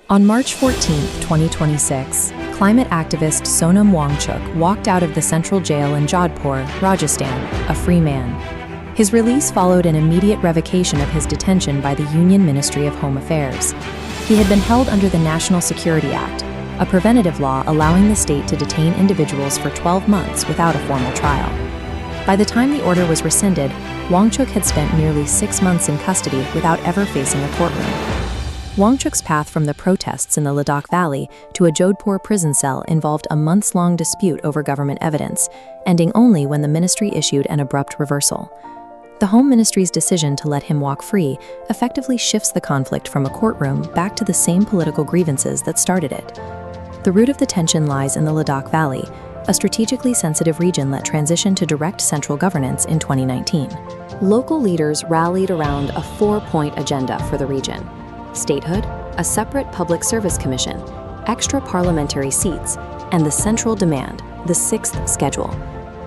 On March 14, 2026, climate activist Sonam Wangchuk walked out of the Central Jail in Jodhpur, Rajasthan, a free man. His release followed an immediate revocation of his detention by the Union Ministry of Home Affairs. He had been held under the National Security Act, a preventative law allowing the state to detain individuals for 12 months without a formal trial. By the time the order was rescinded, Wangchuk had spent nearly 6 months in custody without ever facing a courtroom. Wangchuk's path from the protests in the Ladakh Valley to a Jodhpur prison cell involved a months-long dispute over government evidence, ending only when the ministry issued an abrupt reversal. The Home Ministry's decision to let him walk free effectively shifts the conflict from a courtroom back to the same political grievances that started it. The root of the tension lies in the Ladakh Valley, a strategically sensitive region that transitioned to direct central governance in 2019. Local leaders rallied around a 4-point agenda for the region: statehood, a separate public service commission, extra parliamentary seats, and the central demand, the 6th schedule.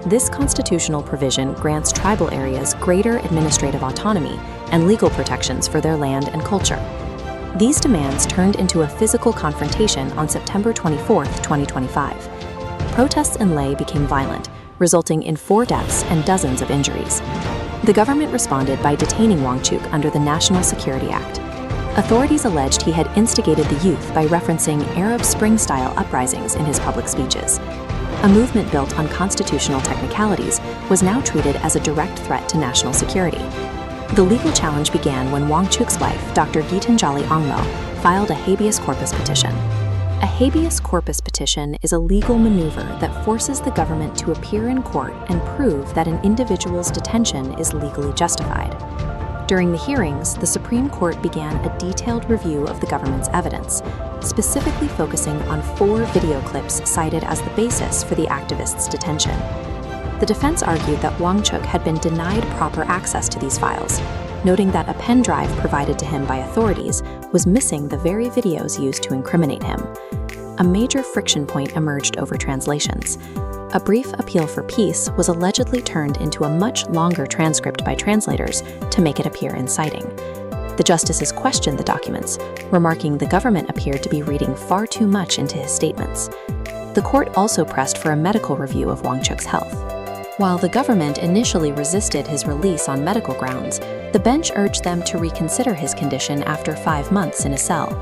This constitutional provision grants tribal areas greater administrative autonomy and legal protections for their land and culture. These demands turned into a physical confrontation on September 24, 2025. Protests in Leh became violent, resulting in 4 deaths and dozens of injuries. The government responded by detaining Wangchuk under the National Security Act. Authorities alleged he had instigated the youth by referencing Arab Spring-style uprisings in his public speeches. A movement built on constitutional technicalities was now treated as a direct threat to national security. The legal challenge began when Wangchuk's wife, Dr. Gitanjali Angmo, filed a habeas corpus petition. A habeas corpus petition is a legal maneuver that forces the government to appear in court and prove that an individual's detention is legally justified. During the hearings, the Supreme Court began a detailed review of the government's evidence, specifically focusing on 4 video clips cited as the basis for the activist's detention. The defense argued that Wangchuk had been denied proper access to these files, noting that a pen drive provided to him by authorities was missing the very videos used to incriminate him. A major friction point emerged over translations. A brief appeal for peace was allegedly turned into a much longer transcript by translators to make it appear inciting. The justices questioned the documents, remarking the government appeared to be reading far too much into his statements. The court also pressed for a medical review of Wangchuk's health. While the government initially resisted his release on medical grounds, the bench urged them to reconsider his condition after 5 months in a cell.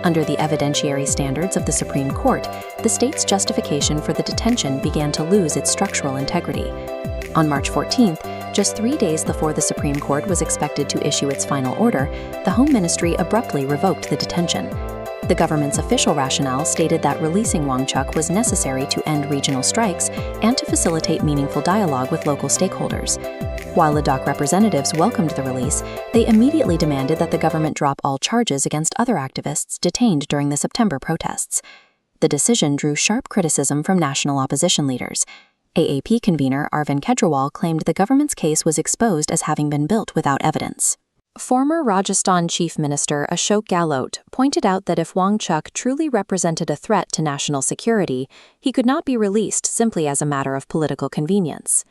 Under the evidentiary standards of the Supreme Court, the state's justification for the detention began to lose its structural integrity. On March 14th, just 3 days before the Supreme Court was expected to issue its final order, the Home Ministry abruptly revoked the detention. The government's official rationale stated that releasing Wangchuk was necessary to end regional strikes and to facilitate meaningful dialogue with local stakeholders. While Ladakh representatives welcomed the release, they immediately demanded that the government drop all charges against other activists detained during the September protests. The decision drew sharp criticism from national opposition leaders. AAP convener Arvind Kejriwal claimed the government's case was exposed as having been built without evidence. Former Rajasthan Chief Minister Ashok Gehlot pointed out that if Wangchuk truly represented a threat to national security, he could not be released simply as a matter of political convenience.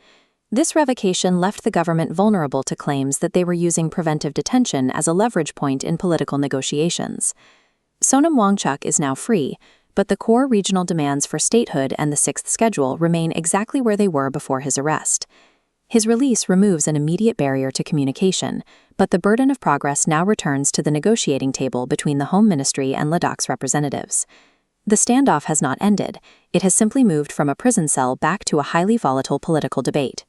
This revocation left the government vulnerable to claims that they were using preventive detention as a leverage point in political negotiations. Sonam Wangchuk is now free, but the core regional demands for statehood and the 6th schedule remain exactly where they were before his arrest. His release removes an immediate barrier to communication, but the burden of progress now returns to the negotiating table between the Home Ministry and Ladakh's representatives. The standoff has not ended, it has simply moved from a prison cell back to a highly volatile political debate.